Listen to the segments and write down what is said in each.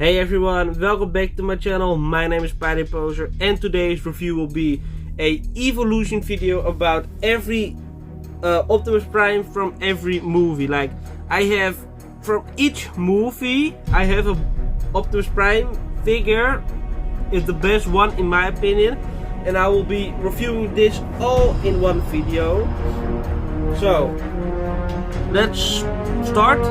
Hey everyone, welcome back to my channel. My name is Poser and today's review will be a evolution video about every Optimus Prime from every movie. Like I have from each movie I have a Optimus Prime figure. It's the best one in my opinion, and I will be reviewing this all in one video. So let's start.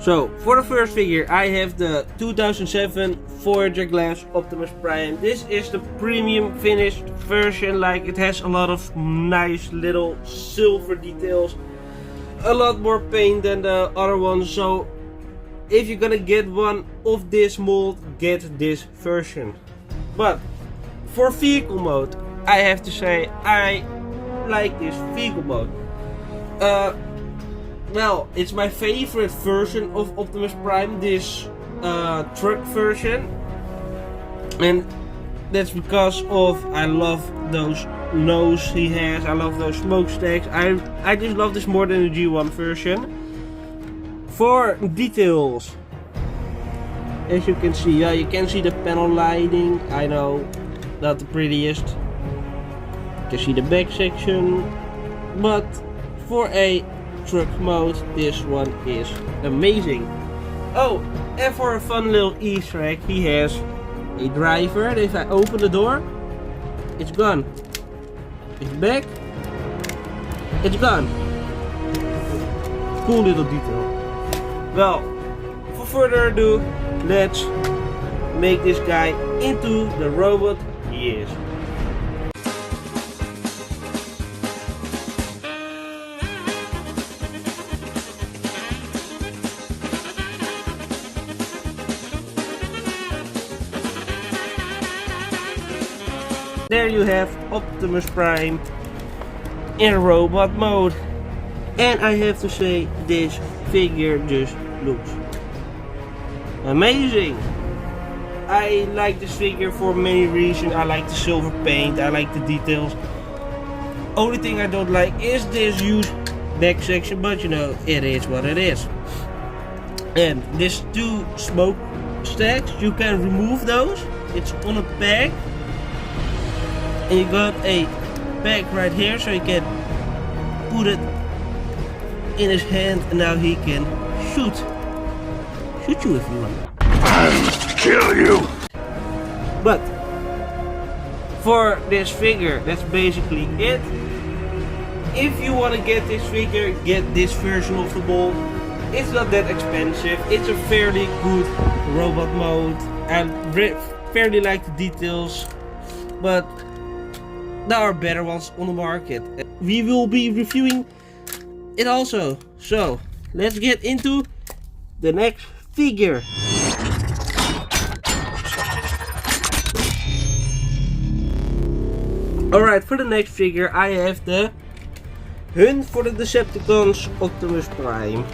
So, for the first figure, I have the 2007 Voyager glass Optimus Prime. This is the premium finished version, like it has a lot of nice little silver details. A lot more paint than the other ones, so if you're gonna get one of this mold, get this version. But, for vehicle mode, I have to say, I like this vehicle mode. Well, it's my favorite version of Optimus Prime, this truck version, and that's because of I love those nose he has. I love those smokestacks. I just love this more than the G1 version. For details, as you can see, you can see the panel lighting. I know, not the prettiest. You can see the back section, but for a truck mode, this one is amazing. Oh, and for a fun little Easter egg, he has a driver. If I open the door, it's gone. It's back, it's gone. Cool little detail. Well, for further ado, let's make this guy into the robot he is. There you have Optimus Prime in robot mode, and I have to say, this figure just looks amazing. I like this figure for many reasons. I like the silver paint, I like the details. Only thing I don't like is this huge back section, but you know, it is what it is. And these two smoke stacks, you can remove those. It's on a peg. And you got a bag right here, so you can put it in his hand, and now he can shoot you if you want. I'll kill you. But for this figure, that's basically it. If you want to get this figure, get this version of the mold. It's not that expensive. It's a fairly good robot mode. I fairly like the details, but there are better ones on the market. We will be reviewing it also. So let's get into the next figure. Alright, for the next figure I have the Hunt for the Decepticons Optimus Prime.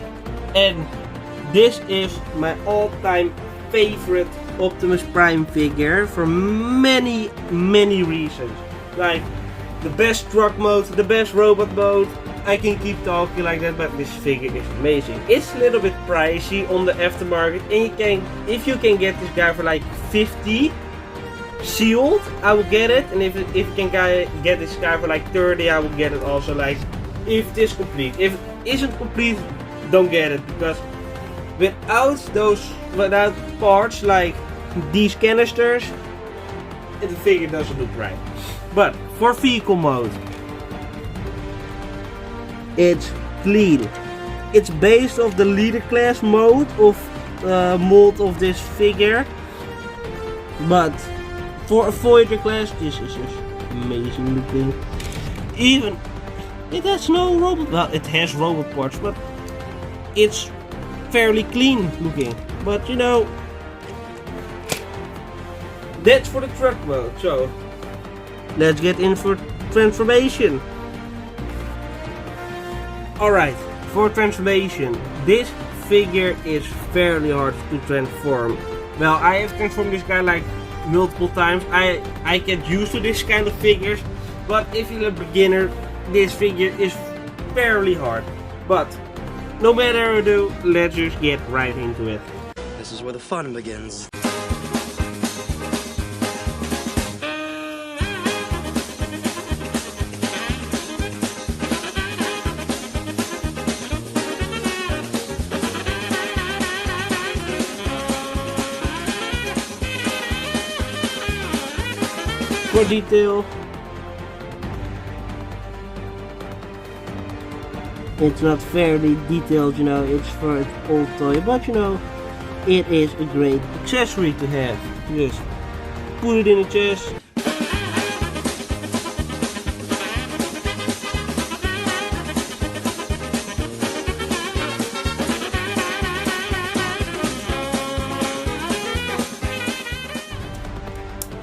And this is my all-time favorite Optimus Prime figure for many reasons. Like the best truck mode, the best robot mode. I can keep talking like that, but this figure is amazing. It's a little bit pricey on the aftermarket, and if you can get this guy for like 50 sealed, I will get it. And if you can get this guy for like 30, I will get it also. Like if this complete. If it isn't complete, don't get it, because without parts like these canisters, the figure doesn't look right. But for vehicle mode, it's clean. It's based off the leader class mode of mold of this figure, but for a Voyager class, this is just amazing looking. Even it has no robot. Well, it has robot parts, but it's fairly clean looking. But you know, that's for the truck mode. So let's get in for transformation. Alright, for transformation, this figure is fairly hard to transform. Well, I have transformed this guy like multiple times. I get used to this kind of figures, but if you're a beginner, this figure is fairly hard. But no matter ado, let's just get right into it. This is where the fun begins. For detail, it's not fairly detailed, you know, it's for an old toy, but you know, it is a great accessory to have. Just put it in the chest.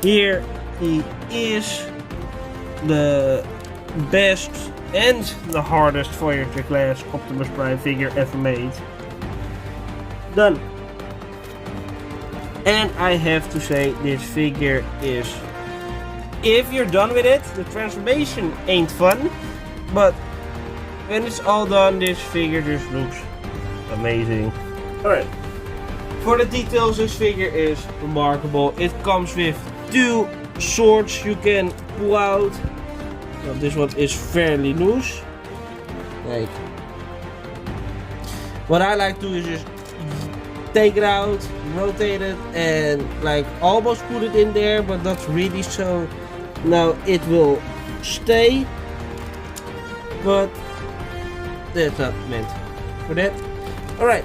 Here he is, the best and the hardest Voyager class Optimus Prime figure ever made. Done. And I have to say, this figure is, if you're done with it, the transformation ain't fun, but when it's all done, this figure just looks amazing. Alright, for the details, this figure is remarkable. It comes with 2 swords you can pull out. Well, this one is fairly loose. Like, what I like to do is just take it out, rotate it, and like almost put it in there, but not really, so now it will stay, but that's not meant for that. Alright,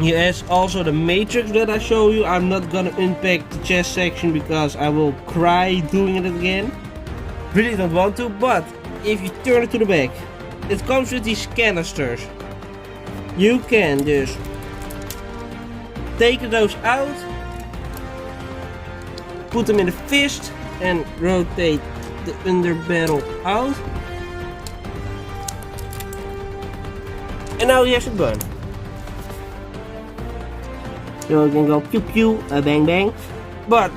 here is also the matrix that I show you. I'm not gonna unpack the chest section because I will cry doing it again. Really don't want to, but if you turn it to the back, it comes with these canisters. You can just take those out, put them in the fist, and rotate the under barrel out. And now he has a gun. So you can go pew pew, bang bang. But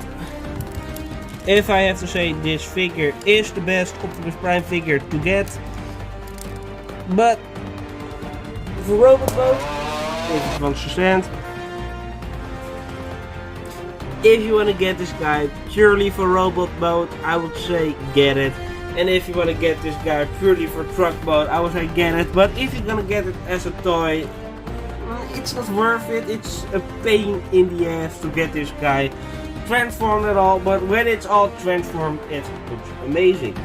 if I have to say, this figure is the best Optimus Prime figure to get. But for robot mode, if it wants to stand, if you want to get this guy purely for robot mode, I would say get it. And if you want to get this guy purely for truck mode, I would say get it. But if you're gonna get it as a toy, it's not worth it. It's a pain in the ass to get this guy transformed at all. But when it's all transformed, it looks amazing.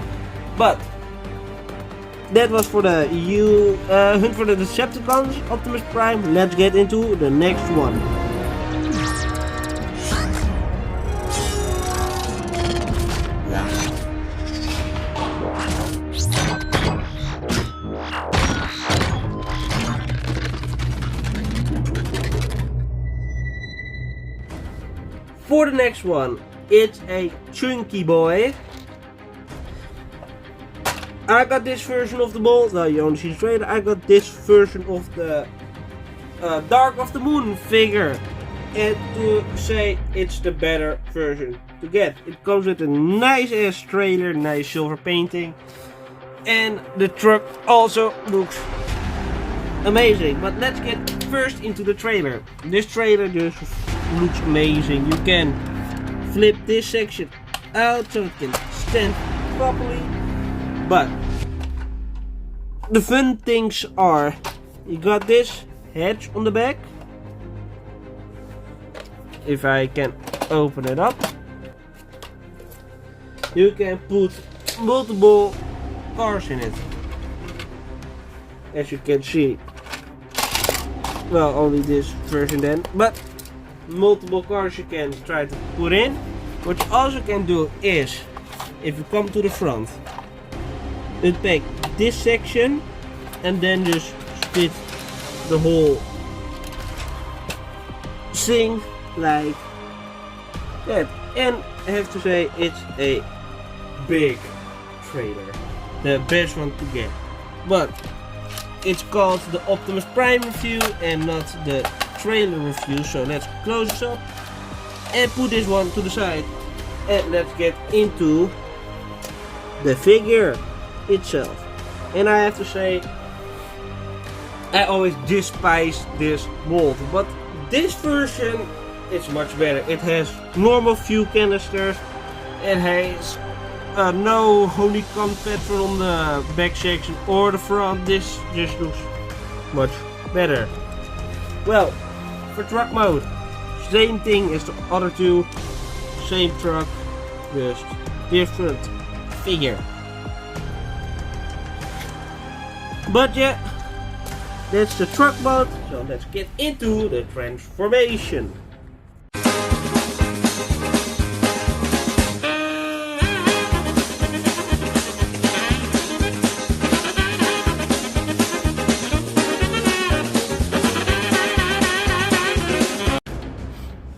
But that was for the Hunt for the Decepticons Optimus Prime. Let's get into the next one. For the next one, it's a chunky boy. I got this version of the mold. Well, you only see the trailer. I got this version of the Dark of the Moon figure. And to say, it's the better version to get. It comes with a nice ass trailer, nice silver painting. And the truck also looks amazing. But let's get first into the trailer. This trailer just looks amazing. You can flip this section out so it can stand properly. But the fun things are, you got this hedge on the back. If I can open it up, you can put multiple cars in it. As you can see, well, only this version then, but multiple cars you can try to put in. What you also can do is, if you come to the front, unpack this section and then just split the whole thing like that. And I have to say, it's a big trailer, the best one to get. But it's called the Optimus Prime review and not the trailer review, so let's close this up and put this one to the side, and let's get into the figure itself. And I have to say, I always despise this mold, but this version is much better. It has normal fuel canisters, it has no honeycomb pattern on the back section or the front. This just looks much better. Well, for truck mode, same thing as the other two, same truck, just different figure. But yeah, that's the truck mode, so let's get into the transformation.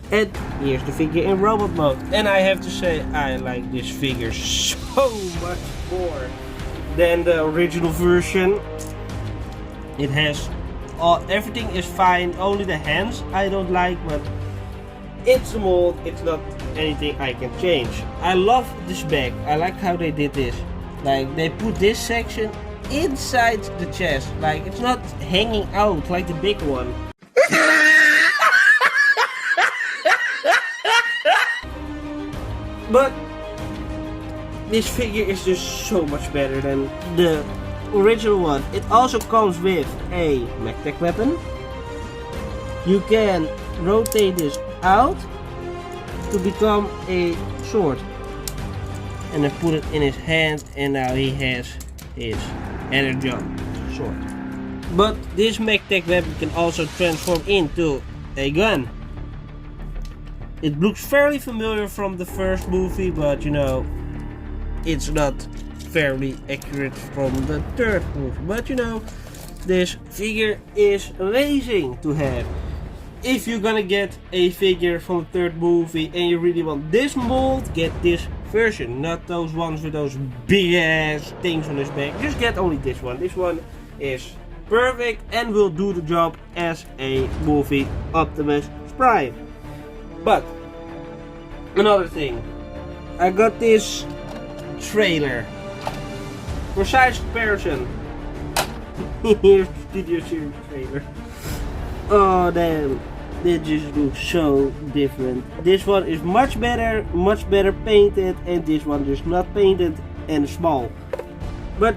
And here's the figure in robot mode. And I have to say, I like this figure so much more than the original version. It has everything is fine, only the hands I don't like, but it's a mold, it's not anything I can change. I love this back, I like how they did this. Like, they put this section inside the chest, like it's not hanging out like the big one. But this figure is just so much better than the original one. It also comes with a MacTech weapon. You can rotate this out to become a sword. And then put it in his hand, and now he has his energon sword. But this MacTech weapon can also transform into a gun. It looks fairly familiar from the first movie, but you know, it's not fairly accurate from the third movie. But you know, this figure is amazing to have. If you're gonna get a figure from the third movie and you really want this mold, get this version, not those ones with those big ass things on his back. Just get only this one. This one is perfect and will do the job as a movie Optimus Prime. But another thing, I got this trailer for size comparison. Here's the Studio Series trailer. Oh damn, they just look so different. This one is much better painted, and this one is not painted and small. But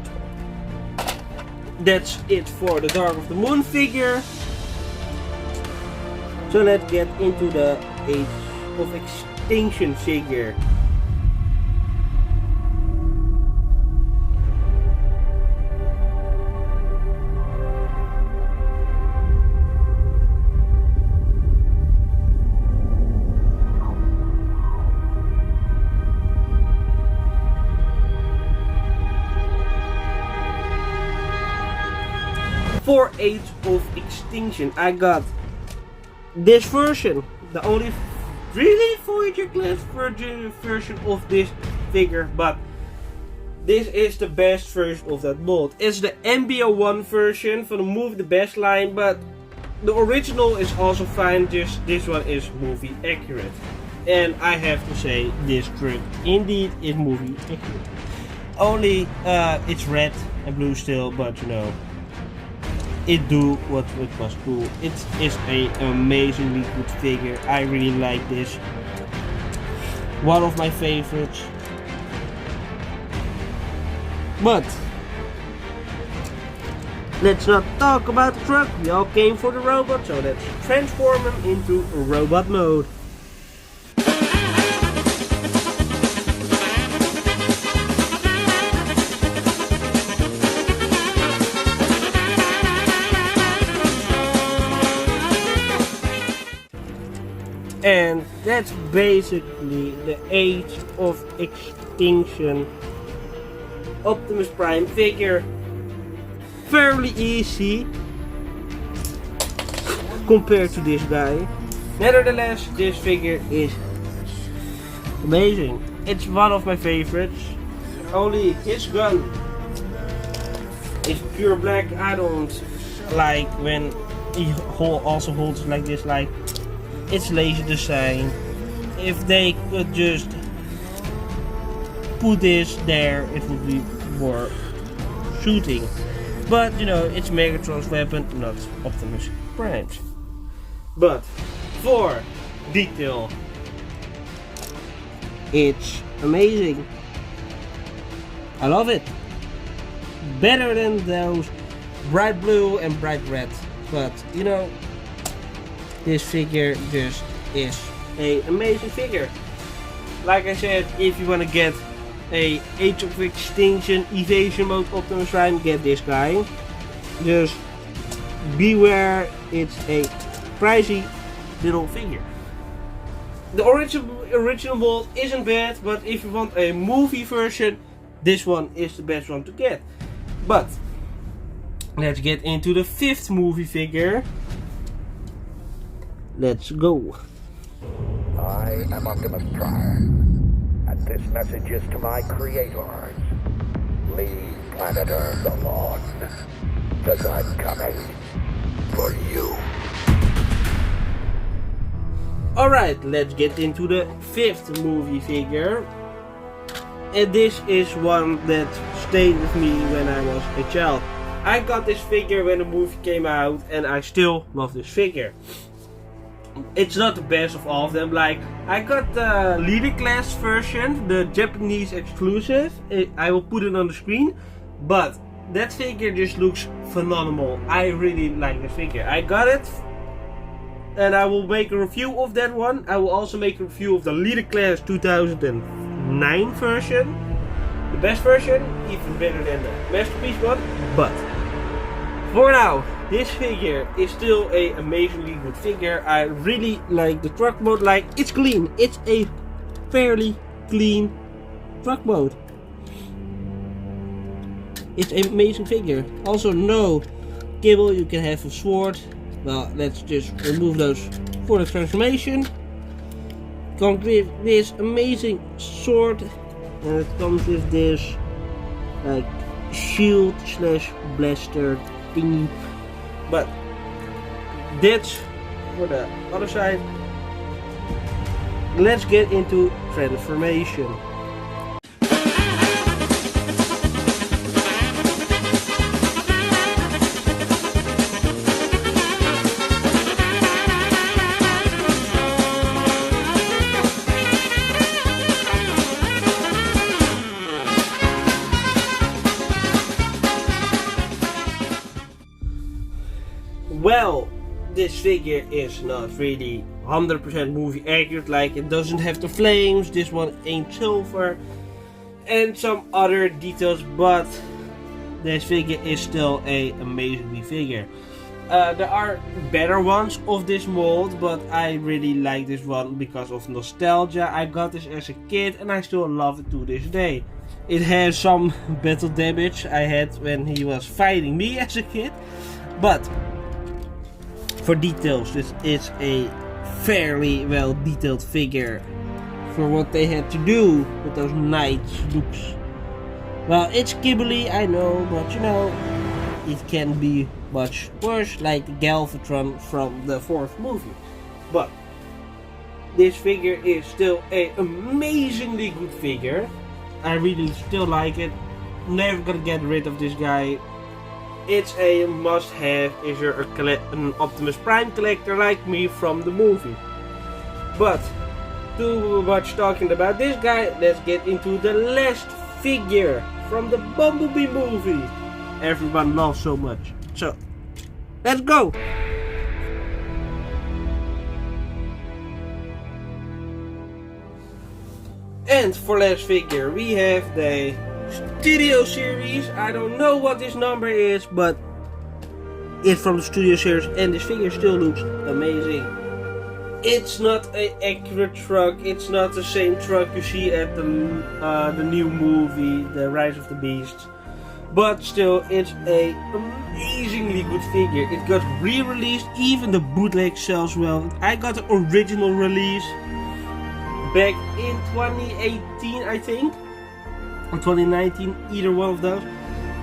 that's it for the Dark of the Moon figure. So let's get into the Age of Extinction figure. For Age of Extinction, I got this version, the only really Voyager class version of this figure, but this is the best version of that mold. It's the MBO1 version for the movie The Best line, but the original is also fine, just this one is movie accurate. And I have to say, this truck indeed is movie accurate. Only it's red and blue still, but you know, it do what it must do. It is an amazingly good figure. I really like this. One of my favorites. But let's not talk about the truck. We all came for the robot, so let's transform him into robot mode. And that's basically the Age of Extinction Optimus Prime figure. Fairly easy compared to this guy. Nevertheless, this figure is amazing. It's one of my favorites. Only his gun is pure black. I don't like when he also holds like this, like it's lazy design. If they could just put this there, it would be more shooting. But you know, it's Megatron's weapon, not Optimus Prime's. But for detail, it's amazing. I love it. Better than those bright blue and bright red. But you know, this figure just is an amazing figure. Like I said, if you want to get a Age of Extinction evasion mode Optimus Prime, get this guy. Just beware, it's a pricey little figure. The original mold isn't bad, but if you want a movie version, this one is the best one to get. But let's get into the 5th movie figure. Let's go. I am Optimus Prime, and this message is to my creators. Leave planet Earth alone, because I'm coming for you. Alright, let's get into the 5th movie figure. And this is one that stayed with me when I was a child. I got this figure when the movie came out, and I still love this figure. It's not the best of all of them. Like, I got the leader class version, the Japanese exclusive. I will put it on the screen. But that figure just looks phenomenal. I really like this figure. I got it, and I will make a review of that one. I will also make a review of the leader class 2009 version. The best version, even better than the masterpiece one. But for now, this figure is still an amazingly good figure. I really like the truck mode. Like, it's clean. It's a fairly clean truck mode. It's an amazing figure. Also, no cable. You can have a sword. Well, let's just remove those for the transformation. Comes with this amazing sword, and it comes with this like shield slash blaster thingy. But that's for the other side. Let's get into transformation. Well, this figure is not really 100% movie accurate. Like, it doesn't have the flames, this one ain't silver, and some other details, but this figure is still a amazingly figure. There are better ones of this mold, but I really like this one because of nostalgia. I got this as a kid and I still love it to this day. It has some battle damage I had when he was fighting me as a kid, but for details, this is a fairly well detailed figure for what they had to do with those knights looks. Well, it's Ghibli, I know, but you know, it can be much worse, like Galvatron from the 4th movie. But this figure is still an amazingly good figure. I really still like it. Never gonna get rid of this guy. It's a must-have if you're an Optimus Prime collector like me from the movie. But too much talking about this guy, let's get into the last figure from the Bumblebee movie everyone loves so much. So, let's go! And for last figure we have the Studio Series. I don't know what this number is, but it's from the Studio Series, and this figure still looks amazing. It's not an accurate truck, it's not the same truck you see at the new movie, The Rise of the Beasts, but still it's a amazingly good figure. It got re-released, even the bootleg sells well. I got the original release back in 2018, I think, or 2019, either one of those.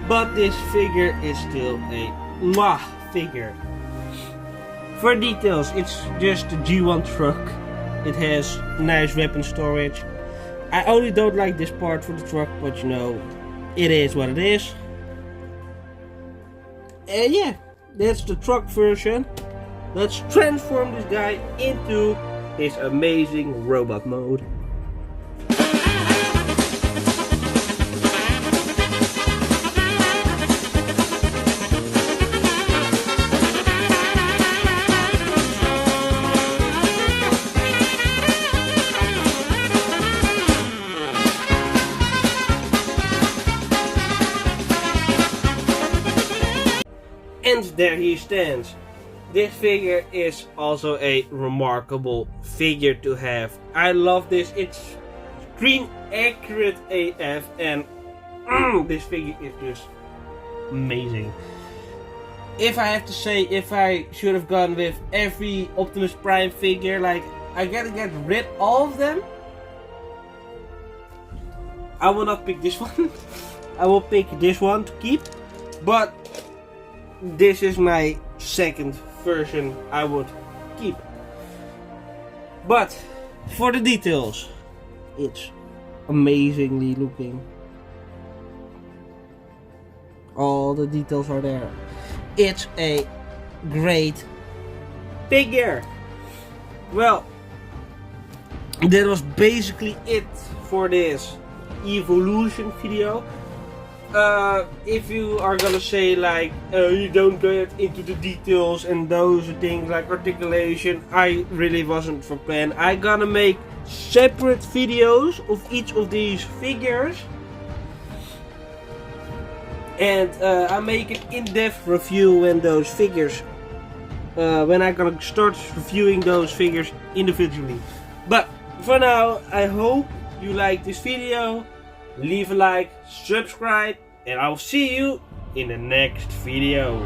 But this figure is still a mwah figure. For details, it's just a G1 truck. It has nice weapon storage. I only don't like this part for the truck, but you know, it is what it is. And yeah, that's the truck version. Let's transform this guy into his amazing robot mode. And there he stands. This figure is also a remarkable figure to have. I love this. It's screen accurate AF, and this figure is just amazing. If I have to say, if I should have gone with every Optimus Prime figure, like I gotta get rid of all of them, I will not pick this one. I will pick this one to keep, but this is my second version I would keep. But for the details, it's amazingly looking. All the details are there. It's a great figure. Well, that was basically it for this evolution video. If you are gonna say like you don't get into the details and those things like articulation, I really wasn't for plan. I gonna make separate videos of each of these figures, and I make an in-depth review when those figures, when I gonna start reviewing those figures individually. But for now, I hope you like this video. Leave a like, subscribe, and I'll see you in the next video.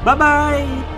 Bye bye!